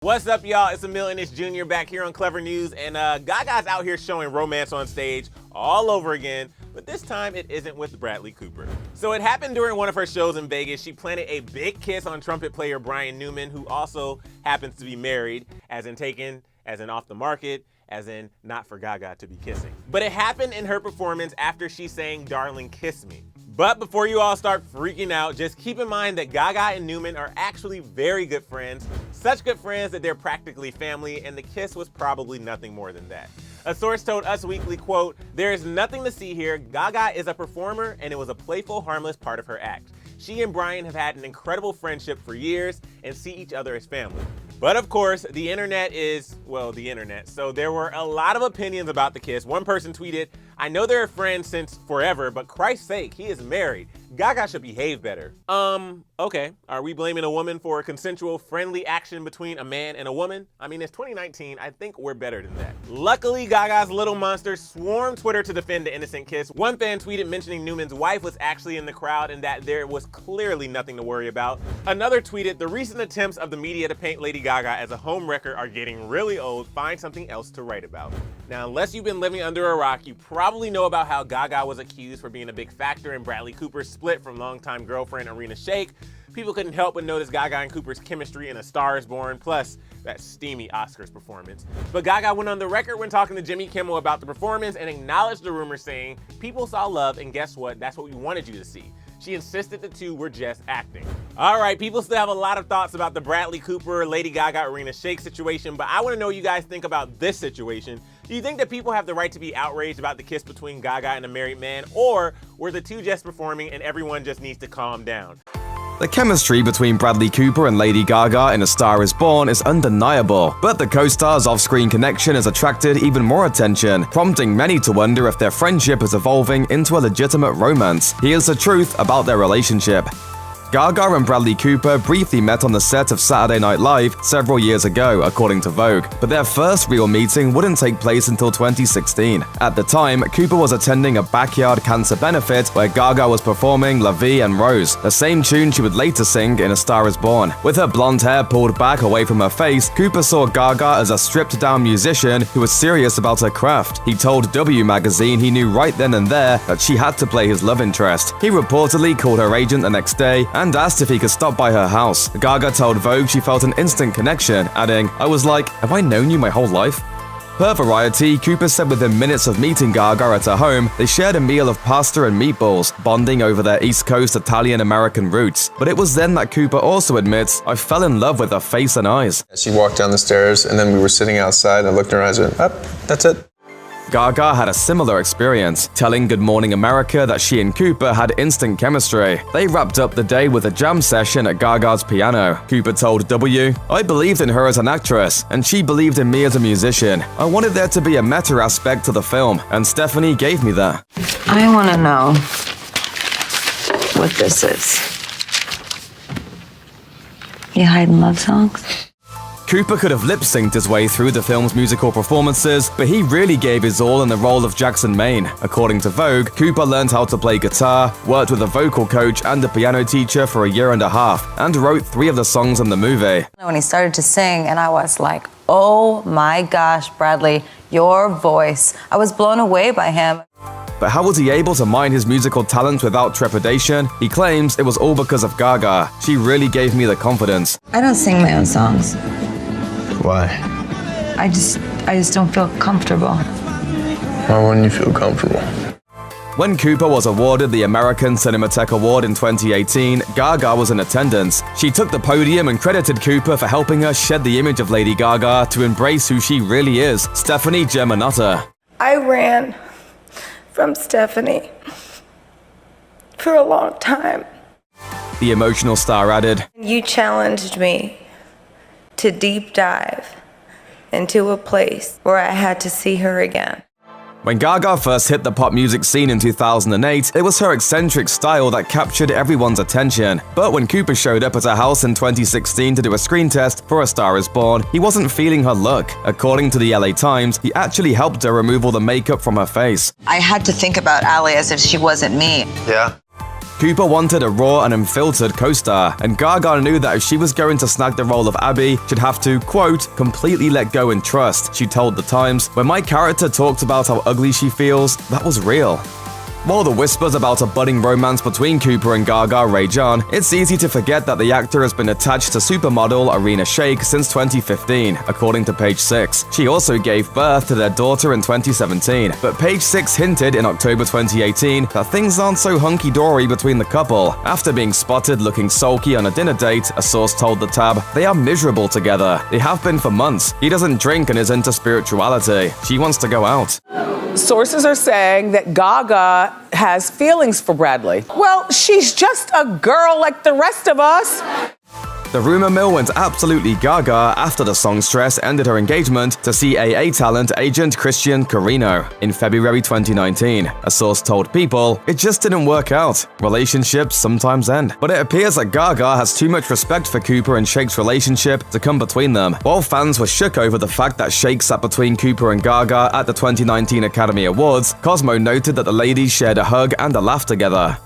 What's up, y'all? It's Emil Ennis Jr. back here on Clever News, and Gaga's out here showing romance on stage all over again, but this time it isn't with Bradley Cooper. So it happened during one of her shows in Vegas. She planted a big kiss on trumpet player Brian Newman, who also happens to be married, as in taken, as in off the market, as in not for Gaga to be kissing. But it happened in her performance after she sang "Darling Kiss Me." But before you all start freaking out, just keep in mind that Gaga and Newman are actually very good friends, such good friends that they're practically family, and the kiss was probably nothing more than that. A source told Us Weekly, quote, "There is nothing to see here. Gaga is a performer, and it was a playful, harmless part of her act. She and Brian have had an incredible friendship for years and see each other as family." But of course, the internet is, well, the internet. So there were a lot of opinions about the kiss. One person tweeted, "I know they're friends since forever, but Christ's sake, he is married. Gaga should behave better." Okay. Are we blaming a woman for a consensual, friendly action between a man and a woman? I mean, it's 2019. I think we're better than that. Luckily, Gaga's little monster swarmed Twitter to defend the innocent kiss. One fan tweeted mentioning Newman's wife was actually in the crowd and that there was clearly nothing to worry about. Another tweeted, "The recent attempts of the media to paint Lady Gaga as a home wrecker are getting really old. Find something else to write about." Now, unless you've been living under a rock, you probably know about how Gaga was accused for being a big factor in Bradley Cooper's split from longtime girlfriend Arena Shayk. People couldn't help but notice Gaga and Cooper's chemistry in A Star Is Born, plus that steamy Oscars performance. But Gaga went on the record when talking to Jimmy Kimmel about the performance and acknowledged the rumor, saying, "People saw love, and guess what? That's what we wanted you to see." She insisted the two were just acting. All right, people still have a lot of thoughts about the Bradley Cooper, Lady Gaga, Arena Shayk situation, but I want to know what you guys think about this situation. Do you think that people have the right to be outraged about the kiss between Gaga and a married man, or were the two just performing and everyone just needs to calm down? The chemistry between Bradley Cooper and Lady Gaga in A Star Is Born is undeniable, but the co-star's off-screen connection has attracted even more attention, prompting many to wonder if their friendship is evolving into a legitimate romance. Here's the truth about their relationship. Gaga and Bradley Cooper briefly met on the set of Saturday Night Live several years ago, according to Vogue, but their first real meeting wouldn't take place until 2016. At the time, Cooper was attending a backyard cancer benefit where Gaga was performing La Vie en Rose, the same tune she would later sing in A Star Is Born. With her blonde hair pulled back away from her face, Cooper saw Gaga as a stripped-down musician who was serious about her craft. He told W magazine he knew right then and there that she had to play his love interest. He reportedly called her agent the next day and asked if he could stop by her house. Gaga told Vogue she felt an instant connection, adding, "I was like, have I known you my whole life?" Per Variety, Cooper said within minutes of meeting Gaga at her home, they shared a meal of pasta and meatballs, bonding over their East Coast Italian-American roots. But it was then that Cooper also admits, "I fell in love with her face and eyes." She walked down the stairs, and then we were sitting outside, and I looked in her eyes and went, that's it. Gaga had a similar experience, telling Good Morning America that she and Cooper had instant chemistry. They wrapped up the day with a jam session at Gaga's piano. Cooper told W, "I believed in her as an actress, and she believed in me as a musician. I wanted there to be a meta aspect to the film, and Stephanie gave me that." I want to know what this is. You hiding love songs? Cooper could have lip-synced his way through the film's musical performances, but he really gave his all in the role of Jackson Maine. According to Vogue, Cooper learned how to play guitar, worked with a vocal coach and a piano teacher for a year and a half, and wrote 3 of the songs in the movie. When he started to sing, and I was like, oh my gosh, Bradley, your voice. I was blown away by him. But how was he able to mine his musical talent without trepidation? He claims it was all because of Gaga. "She really gave me the confidence." I don't sing my own songs. Why? I just don't feel comfortable. Why wouldn't you feel comfortable? When Cooper was awarded the American Cinematheque Award in 2018, Gaga was in attendance. She took the podium and credited Cooper for helping her shed the image of Lady Gaga to embrace who she really is. Stephanie Germanotta. I ran from Stephanie for a long time. The emotional star added, You challenged me to deep dive into a place where I had to see her again. When Gaga first hit the pop music scene in 2008, it was her eccentric style that captured everyone's attention. But when Cooper showed up at her house in 2016 to do a screen test for A Star Is Born, he wasn't feeling her look. According to the LA Times, he actually helped her remove all the makeup from her face. I had to think about Ali as if she wasn't me. Yeah. Cooper wanted a raw and unfiltered co-star, and Gaga knew that if she was going to snag the role of Abby, she'd have to, quote, completely let go and trust. She told The Times, "When my character talked about how ugly she feels, that was real." While the whispers about a budding romance between Cooper and Gaga rage on, it's easy to forget that the actor has been attached to supermodel Irina Shayk since 2015, according to Page Six. She also gave birth to their daughter in 2017, but Page Six hinted in October 2018 that things aren't so hunky-dory between the couple. After being spotted looking sulky on a dinner date, a source told the tab, "They are miserable together. They have been for months. He doesn't drink and is into spirituality. She wants to go out." Sources are saying that Gaga has feelings for Bradley. Well, she's just a girl like the rest of us. The rumor mill went absolutely gaga after the songstress ended her engagement to CAA talent agent Christian Carino in February 2019. A source told People, "It just didn't work out. Relationships sometimes end." But it appears that Gaga has too much respect for Cooper and Shake's relationship to come between them. While fans were shook over the fact that Shake sat between Cooper and Gaga at the 2019 Academy Awards, Cosmo noted that the ladies shared a hug and a laugh together.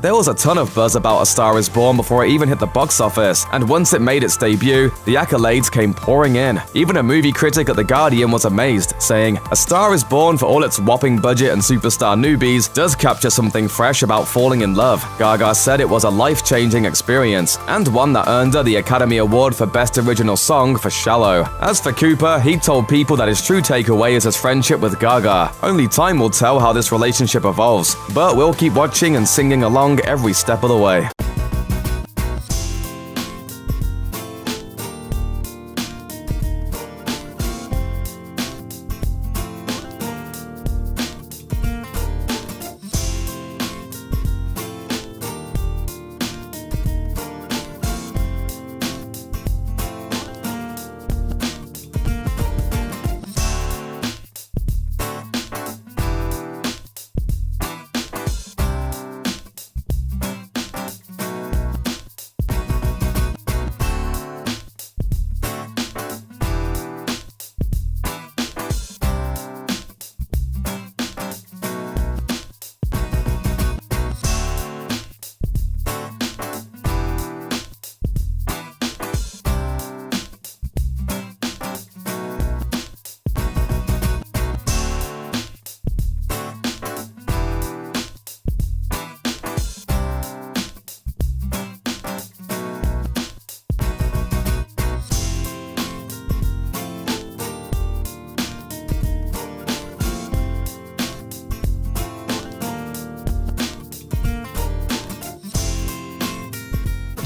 There was a ton of buzz about A Star Is Born before it even hit the box office, and once it made its debut, the accolades came pouring in. Even a movie critic at The Guardian was amazed, saying, "A Star Is Born, for all its whopping budget and superstar newbies, does capture something fresh about falling in love." Gaga said it was a life-changing experience, and one that earned her the Academy Award for Best Original Song for Shallow. As for Cooper, he told People that his true takeaway is his friendship with Gaga. Only time will tell how this relationship evolves, but we'll keep watching and singing along every step of the way.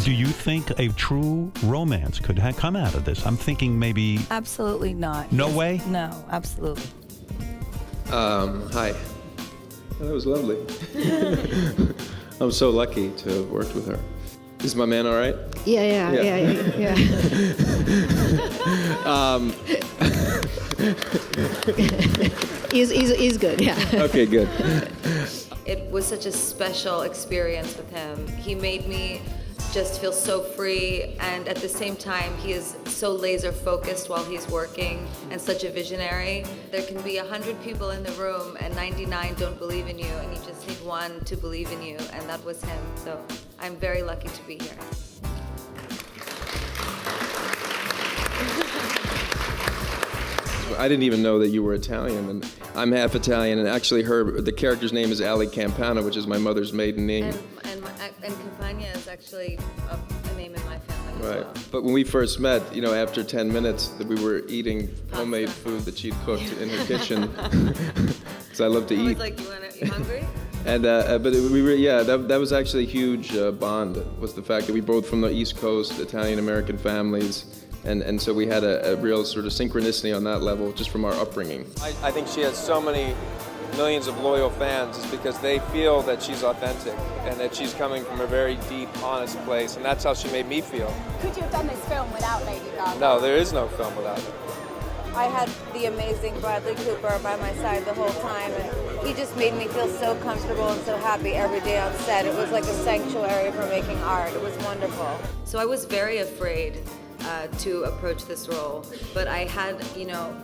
Do you think a true romance could come out of this? I'm thinking maybe... Absolutely not. No way? No, absolutely. Hi. That was lovely. I'm so lucky to have worked with her. Is my man all right? Yeah. He's good, yeah. Okay, good. It was such a special experience with him. He made me just feel so free, and at the same time he is so laser focused while he's working and such a visionary. There can be 100 people in the room and 99 don't believe in you, and you just need one to believe in you, and that was him. So I'm very lucky to be here. I didn't even know that you were Italian, and I'm half Italian, and actually the character's name is Ali Campana, which is my mother's maiden name. And Campagna is actually a name in my family as Right. well. But when we first met, after 10 minutes, that we were eating homemade food that she'd cooked in her kitchen, because I love to I eat. was like, you hungry? And that was actually a huge bond, was the fact that we both from the East Coast, Italian-American families, and so we had a real sort of synchronicity on that level, just from our upbringing. I think she has so many millions of loyal fans is because they feel that she's authentic and that she's coming from a very deep, honest place, and that's how she made me feel. Could you have done this film without Lady Gaga? No, there is no film without her. I had the amazing Bradley Cooper by my side the whole time, and he just made me feel so comfortable and so happy every day on set. It was like a sanctuary for making art. It was wonderful. So I was very afraid to approach this role, but I had,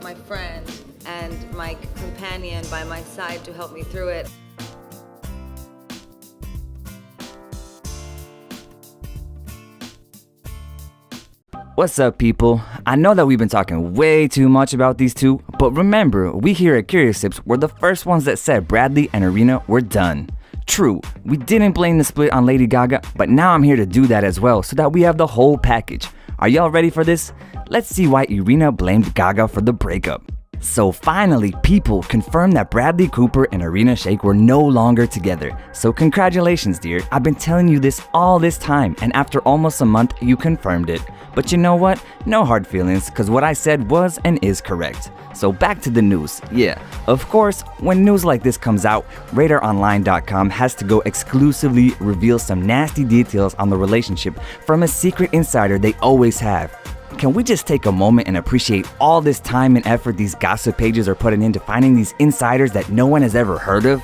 my friend and my companion by my side to help me through it. What's up, people? I know that we've been talking way too much about these two, but remember, we here at Curious Sips were the first ones that said Bradley and Irina were done. True, we didn't blame the split on Lady Gaga, but now I'm here to do that as well so that we have the whole package. Are y'all ready for this? Let's see why Irina blamed Gaga for the breakup. So finally, people confirmed that Bradley Cooper and Irina Shayk were no longer together. So congratulations, dear. I've been telling you this all this time, and after almost a month, you confirmed it. But you know what? No hard feelings, cause what I said was and is correct. So back to the news. Yeah, of course, when news like this comes out, RadarOnline.com has to go exclusively reveal some nasty details on the relationship from a secret insider they always have. Can we just take a moment and appreciate all this time and effort these gossip pages are putting into finding these insiders that no one has ever heard of?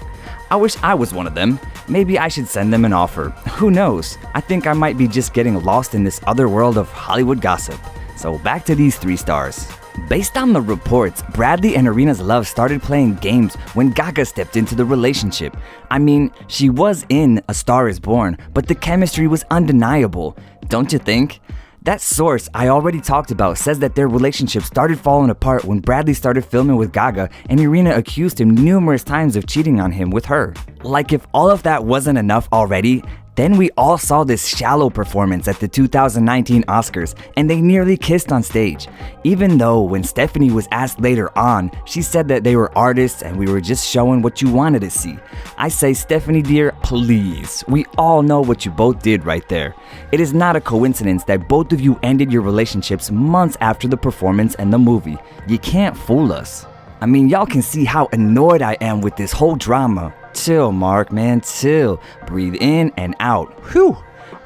I wish I was one of them. Maybe I should send them an offer. Who knows? I think I might be just getting lost in this other world of Hollywood gossip. So back to these 3 stars. Based on the reports, Bradley and Irina's love started playing games when Gaga stepped into the relationship. I mean, she was in A Star Is Born, but the chemistry was undeniable. Don't you think? That source I already talked about says that their relationship started falling apart when Bradley started filming with Gaga and Irina accused him numerous times of cheating on him with her. Like if all of that wasn't enough already, then we all saw this shallow performance at the 2019 Oscars and they nearly kissed on stage. Even though when Stephanie was asked later on, she said that they were artists and we were just showing what you wanted to see. I say, Stephanie dear, please, we all know what you both did right there. It is not a coincidence that both of you ended your relationships months after the performance and the movie. You can't fool us. I mean, y'all can see how annoyed I am with this whole drama. Chill, Mark, man, chill. Breathe in and out. Whew.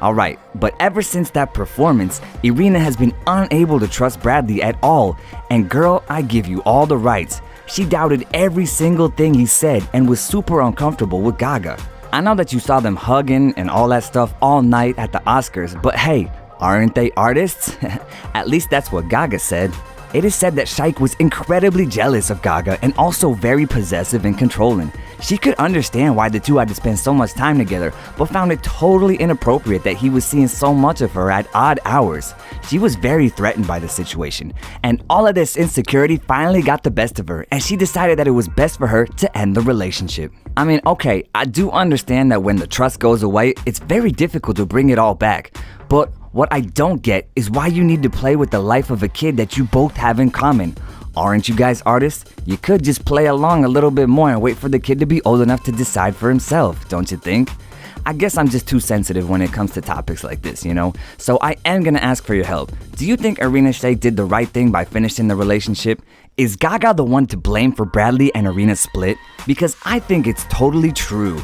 Alright, but ever since that performance, Irina has been unable to trust Bradley at all. And girl, I give you all the rights. She doubted every single thing he said and was super uncomfortable with Gaga. I know that you saw them hugging and all that stuff all night at the Oscars, but hey, aren't they artists? At least that's what Gaga said. It is said that Shayk was incredibly jealous of Gaga and also very possessive and controlling. She could understand why the two had to spend so much time together, but found it totally inappropriate that he was seeing so much of her at odd hours. She was very threatened by the situation, and all of this insecurity finally got the best of her, and she decided that it was best for her to end the relationship. I mean, okay, I do understand that when the trust goes away, it's very difficult to bring it all back, but what I don't get is why you need to play with the life of a kid that you both have in common. Aren't you guys artists? You could just play along a little bit more and wait for the kid to be old enough to decide for himself, don't you think? I guess I'm just too sensitive when it comes to topics like this, you know? So I am gonna ask for your help. Do you think Irina Shayk did the right thing by finishing the relationship? Is Gaga the one to blame for Bradley and Irina's split? Because I think it's totally true.